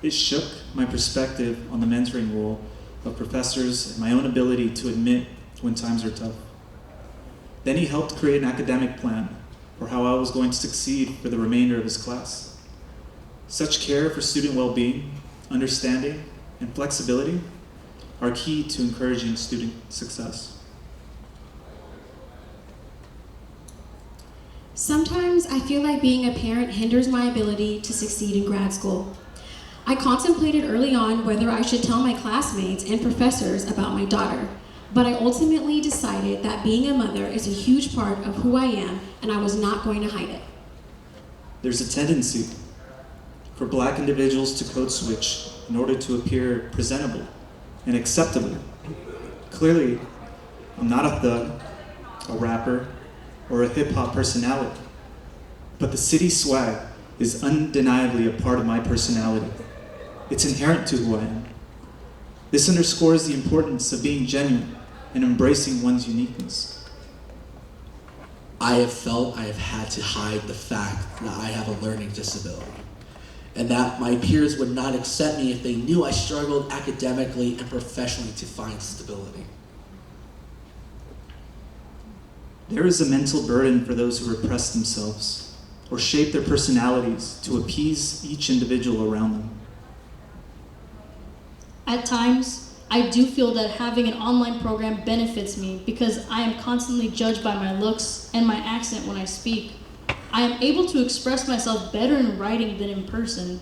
[SPEAKER 5] it shook my perspective on the mentoring role of professors and my own ability to admit when times are tough. Then he helped create an academic plan for how I was going to succeed for the remainder of his class. Such care for student well-being, understanding, and flexibility are key to encouraging student success.
[SPEAKER 2] Sometimes I feel like being a parent hinders my ability to succeed in grad school. I contemplated early on whether I should tell my classmates and professors about my daughter, but I ultimately decided that being a mother is a huge part of who I am, and I was not going to hide it.
[SPEAKER 5] There's a tendency for Black individuals to code switch in order to appear presentable and acceptable. Clearly, I'm not a thug, a rapper, or a hip-hop personality, but the city swag is undeniably a part of my personality. It's inherent to who I am. This underscores the importance of being genuine and embracing one's uniqueness.
[SPEAKER 4] I have felt I have had to hide the fact that I have a learning disability, and that my peers would not accept me if they knew I struggled academically and professionally to find stability.
[SPEAKER 5] There is a mental burden for those who repress themselves or shape their personalities to appease each individual around them.
[SPEAKER 3] At times, I do feel that having an online program benefits me because I am constantly judged by my looks and my accent when I speak. I am able to express myself better in writing than in person.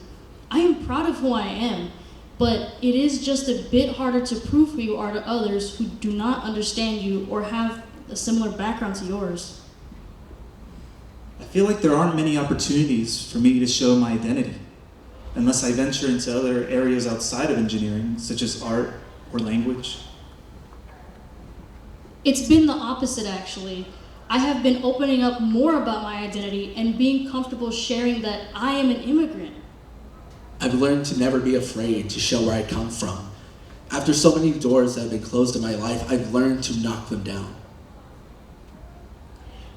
[SPEAKER 3] I am proud of who I am, but it is just a bit harder to prove who you are to others who do not understand you or have a similar background to yours.
[SPEAKER 5] I feel like there aren't many opportunities for me to show my identity unless I venture into other areas outside of engineering, such as art or language.
[SPEAKER 3] It's been the opposite, actually. I have been opening up more about my identity and being comfortable sharing that I am an immigrant.
[SPEAKER 4] I've learned to never be afraid to show where I come from. After so many doors that have been closed in my life, I've learned to knock them down.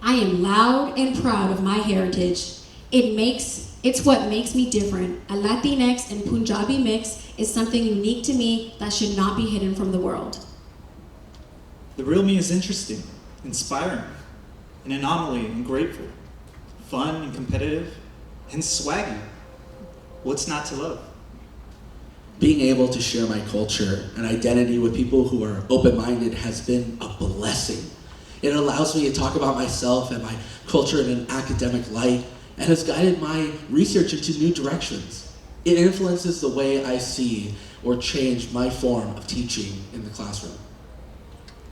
[SPEAKER 2] I am loud and proud of my heritage. It's what makes me different. A LatinX and Punjabi mix is something unique to me that should not be hidden from the world.
[SPEAKER 5] The real me is interesting, inspiring, an anomaly and grateful, fun and competitive, and swaggy. What's not to love?
[SPEAKER 4] Being able to share my culture and identity with people who are open-minded has been a blessing. It allows me to talk about myself and my culture in an academic light and has guided my research into new directions. It influences the way I see or change my form of teaching in the classroom.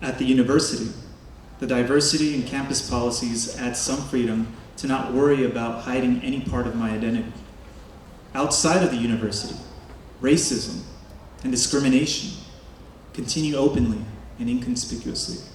[SPEAKER 5] At the university, the diversity in campus policies add some freedom to not worry about hiding any part of my identity. Outside of the university, racism and discrimination continue openly and inconspicuously.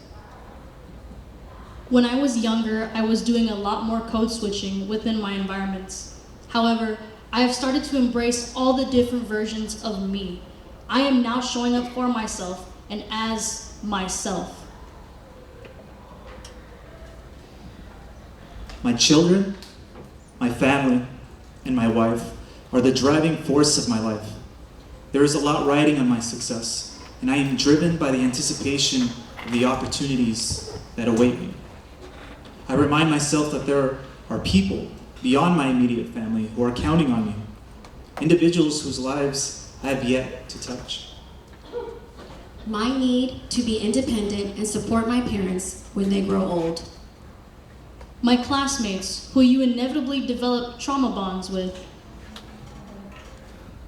[SPEAKER 3] When I was younger, I was doing a lot more code switching within my environments. However, I have started to embrace all the different versions of me. I am now showing up for myself and as myself.
[SPEAKER 5] My children, my family, and my wife are the driving force of my life. There is a lot riding on my success, and I am driven by the anticipation of the opportunities that await me. I remind myself that there are people beyond my immediate family who are counting on me, individuals whose lives I have yet to touch.
[SPEAKER 2] My need to be independent and support my parents when they grow old.
[SPEAKER 3] My classmates, who you inevitably develop trauma bonds with.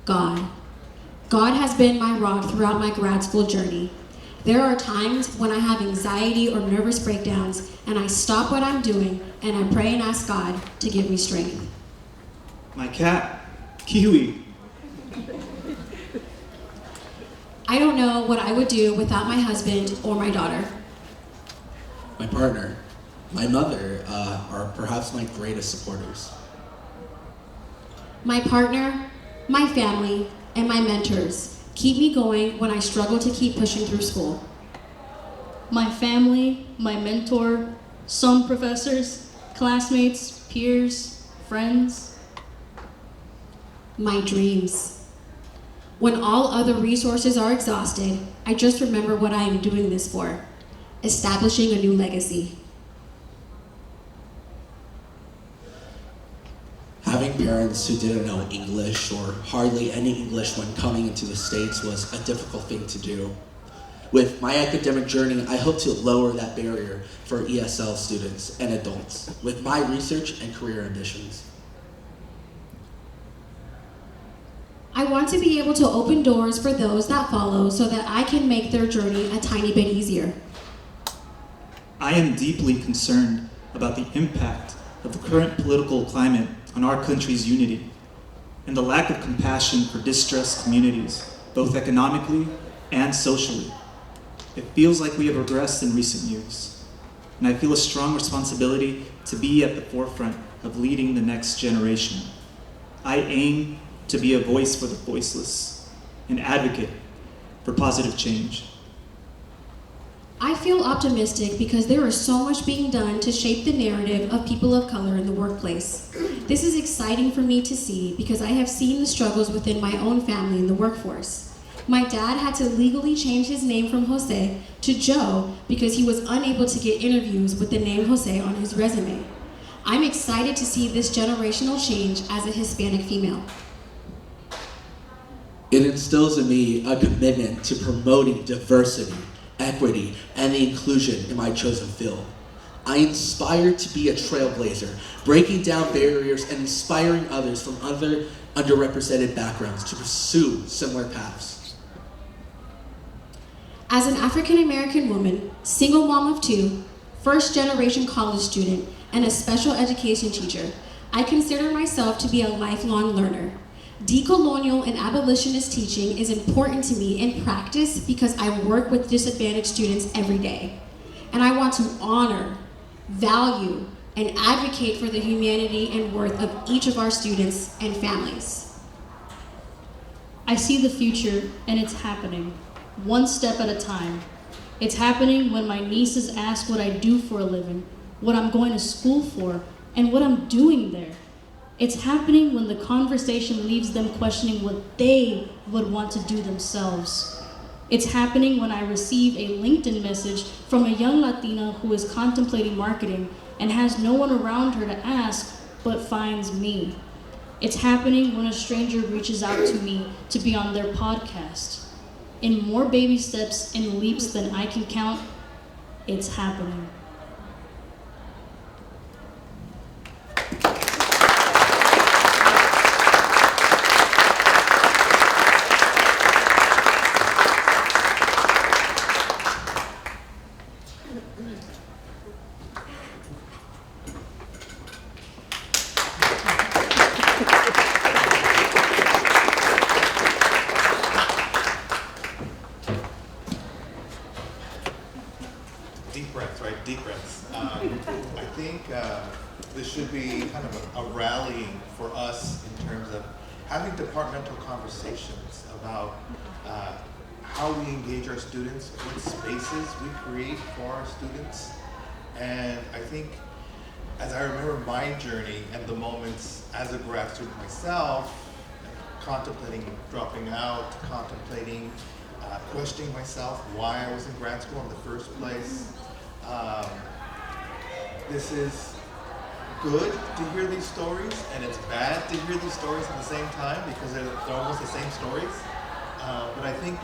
[SPEAKER 2] God. God has been my rock throughout my grad school journey. There are times when I have anxiety or nervous breakdowns, and I stop what I'm doing and I pray and ask God to give me strength.
[SPEAKER 5] My cat, Kiwi.
[SPEAKER 2] I don't know what I would do without my husband or my daughter.
[SPEAKER 4] My partner, my mother are perhaps my greatest supporters.
[SPEAKER 2] My partner, My family and my mentors keep me going when I struggle to keep pushing through school.
[SPEAKER 3] My family, my mentor, some professors, classmates, peers, friends.
[SPEAKER 2] My dreams. When all other resources are exhausted, I just remember what I am doing this for, establishing a new legacy.
[SPEAKER 4] Having parents who didn't know English or hardly any English when coming into the States was a difficult thing to do. With my academic journey, I hope to lower that barrier for ESL students and adults with my research and career ambitions.
[SPEAKER 2] I want to be able to open doors for those that follow so that I can make their journey a tiny bit easier.
[SPEAKER 5] I am deeply concerned about the impact of the current political climate on our country's unity and the lack of compassion for distressed communities, both economically and socially. It feels like we have regressed in recent years, and I feel a strong responsibility to be at the forefront of leading the next generation. I aim to be a voice for the voiceless, an advocate for positive change.
[SPEAKER 2] I feel optimistic because there is so much being done to shape the narrative of people of color in the workplace. This is exciting for me to see because I have seen the struggles within my own family in the workforce. My dad had to legally change his name from Jose to Joe because he was unable to get interviews with the name Jose on his resume. I'm excited to see this generational change as a Hispanic female.
[SPEAKER 4] It instills in me a commitment to promoting diversity, equity, and the inclusion in my chosen field. I aspire to be a trailblazer, breaking down barriers and inspiring others from other underrepresented backgrounds to pursue similar paths.
[SPEAKER 2] As an African American woman, single mom of 2, first-generation college student, and a special education teacher, I consider myself to be a lifelong learner. Decolonial and abolitionist teaching is important to me in practice because I work with disadvantaged students every day. And I want to honor, value, and advocate for the humanity and worth of each of our students and families.
[SPEAKER 3] I see the future, and it's happening, one step at a time. It's happening when my nieces ask what I do for a living, what I'm going to school for, and what I'm doing there. It's happening when the conversation leaves them questioning what they would want to do themselves. It's happening when I receive a LinkedIn message from a young Latina who is contemplating marketing and has no one around her to ask, but finds me. It's happening when a stranger reaches out to me to be on their podcast. In more baby steps and leaps than I can count, it's happening.
[SPEAKER 1] Deep breaths, right? Deep breaths. I think this should be kind of a rallying for us in terms of having departmental conversations about how we engage our students, what spaces we create for our students. And I think as I remember my journey and the moments as a grad student myself, contemplating dropping out, contemplating questioning myself why I was in grad school in the first place. This is good to hear these stories, and it's bad to hear these stories at the same time because they're almost the same stories. But I think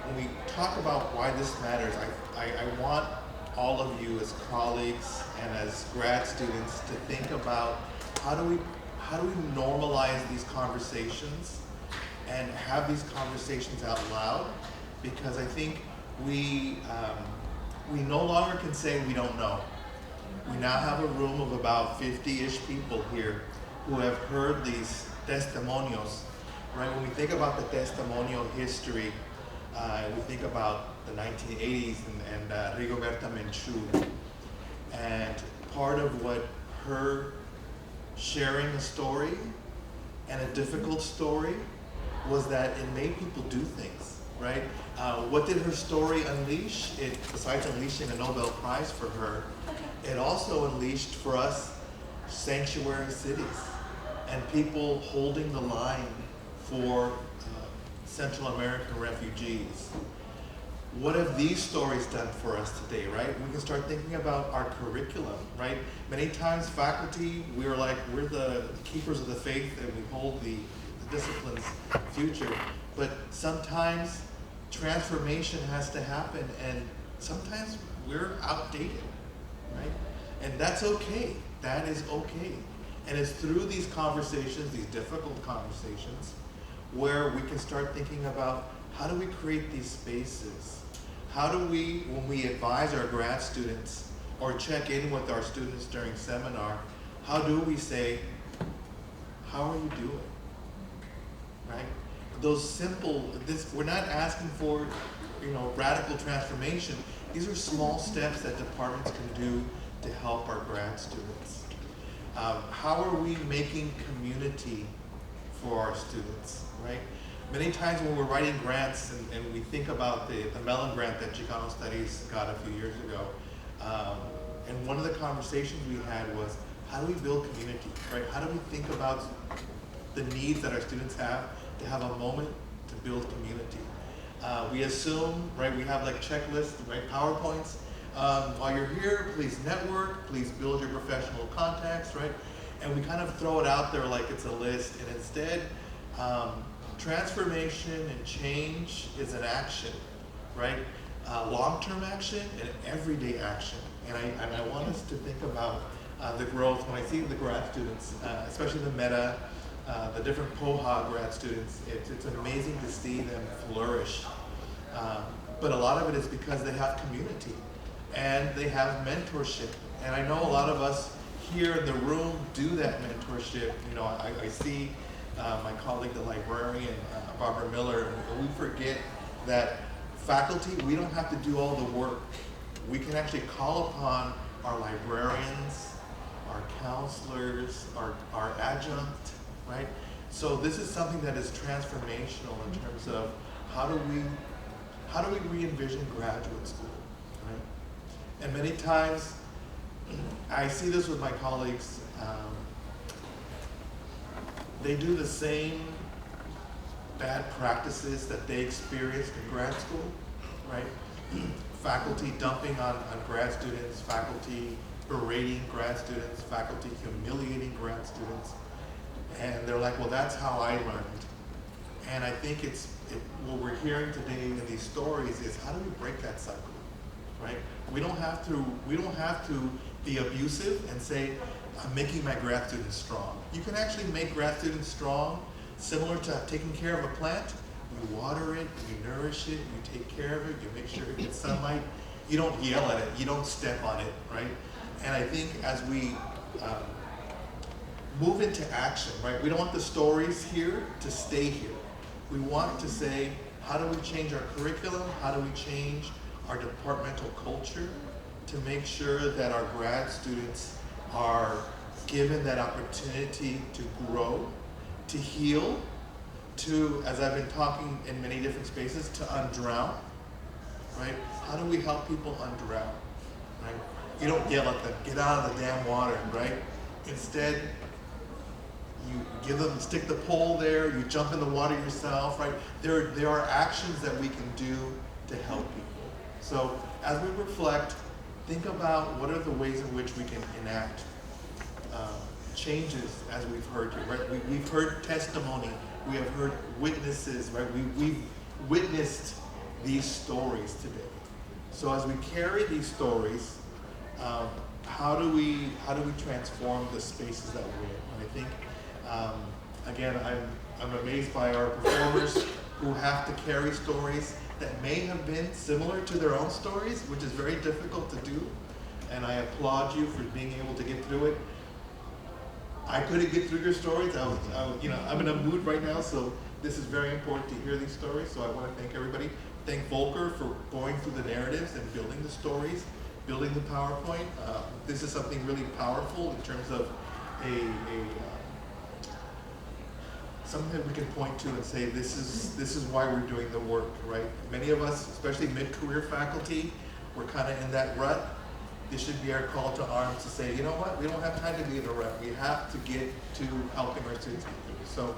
[SPEAKER 1] when we talk about why this matters, I want all of you as colleagues and as grad students to think about how do we normalize these conversations and have these conversations out loud, because I think we no longer can say we don't know. We now have a room of about 50-ish people here who have heard these testimonials, right? When we think about the testimonial history, we think about the 1980s and Rigoberta Menchú. And part of what her sharing a story, and a difficult story, was that it made people do things, right? What did her story unleash? It, besides unleashing a Nobel Prize for her, it also unleashed for us sanctuary cities and people holding the line for Central American refugees. What have these stories done for us today, right? We can start thinking about our curriculum, right? Many times faculty, we're the keepers of the faith and we hold the discipline's future. But sometimes transformation has to happen and sometimes we're outdated, right? And that's okay, that is okay. And it's through these conversations, these difficult conversations, where we can start thinking about how do we create these spaces? How do we, when we advise our grad students or check in with our students during seminar, how do we say, how are you doing, right? Those simple, we're not asking for, radical transformation. These are small steps that departments can do to help our grad students. How are we making community for our students, right? Many times when we're writing grants and we think about the Mellon grant that Chicano Studies got a few years ago, and one of the conversations we had was, how do we build community, right? How do we think about the needs that our students have to have a moment to build community? We assume, right, we have like checklists, right, PowerPoints. While you're here, please network, please build your professional contacts, right? And we kind of throw it out there like it's a list, and instead, transformation and change is an action, right? Long-term action and everyday action. And I want us to think about the growth. When I see the grad students, especially the Meta, the different PPOHA grad students, it's amazing to see them flourish. But a lot of it is because they have community and they have mentorship. And I know a lot of us here in the room do that mentorship. I see my colleague, the librarian, Barbara Miller, and we forget that faculty, we don't have to do all the work. We can actually call upon our librarians, our counselors, our adjunct, right? So this is something that is transformational in terms of how do we re-envision graduate school, right? And many times, I see this with my colleagues, they do the same bad practices that they experienced in grad school, right? Faculty dumping on grad students, faculty berating grad students, faculty humiliating grad students. And they're like, well, that's how I learned. And I think what we're hearing today in these stories is how do we break that cycle, right? We don't have to be abusive and say, I'm making my grad students strong. You can actually make grad students strong, similar to taking care of a plant. You water it, you nourish it, you take care of it, you make sure it gets sunlight. You don't yell at it, you don't step on it, right? And I think as we move into action, right? We don't want the stories here to stay here. We want to say, how do we change our curriculum? How do we change our departmental culture to make sure that our grad students are given that opportunity to grow, to heal, to, as I've been talking in many different spaces, to undrown, right? How do we help people undrown, right? You don't yell at them, get out of the damn water, right? Instead, you give them, stick the pole there, you jump in the water yourself, right? There are actions that we can do to help people. So as we reflect, think about what are the ways in which we can enact changes as we've heard here, right? We've heard testimony, we have heard witnesses, right? We've witnessed these stories today. So as we carry these stories, how do we transform the spaces that we're in? And I think, again, I'm amazed by our performers who have to carry stories that may have been similar to their own stories, which is very difficult to do. And I applaud you for being able to get through it. I couldn't get through your stories. I'm in a mood right now, so this is very important to hear these stories. So I want to thank everybody. Thank Volker for going through the narratives and building the stories, building the PowerPoint. This is something really powerful in terms of a something that we can point to and say, this is why we're doing the work, right? Many of us, especially mid-career faculty, we're kind of in that rut. This should be our call to arms to say, you know what, we don't have time to be in a rut. We have to get to helping our students get through. So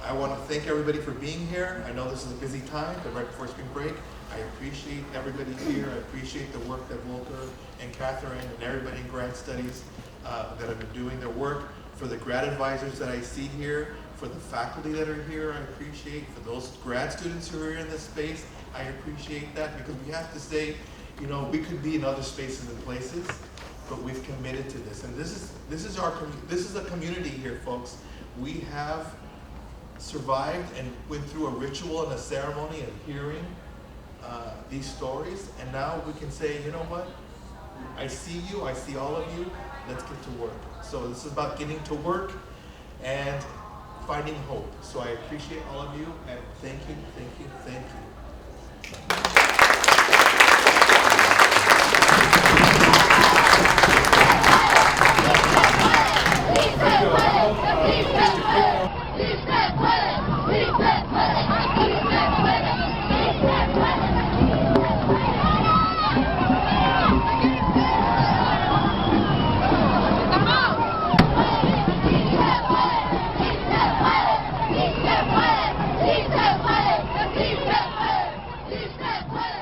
[SPEAKER 1] I want to thank everybody for being here. I know this is a busy time, but right before spring break, I appreciate everybody here. I appreciate the work that Volker and Catherine and everybody in grad studies that have been doing their work. For the grad advisors that I see here, for the faculty that are here, I appreciate. For those grad students who are in this space, I appreciate that, because we have to say, you know, we could be in other spaces and places, but we've committed to this. And this is a community here, folks. We have survived and went through a ritual and a ceremony of hearing these stories, and now we can say, you know what? I see you, I see all of you, let's get to work. So this is about getting to work and finding hope. So I appreciate all of you, and thank you, thank you, thank you.
[SPEAKER 6] Sí se puede.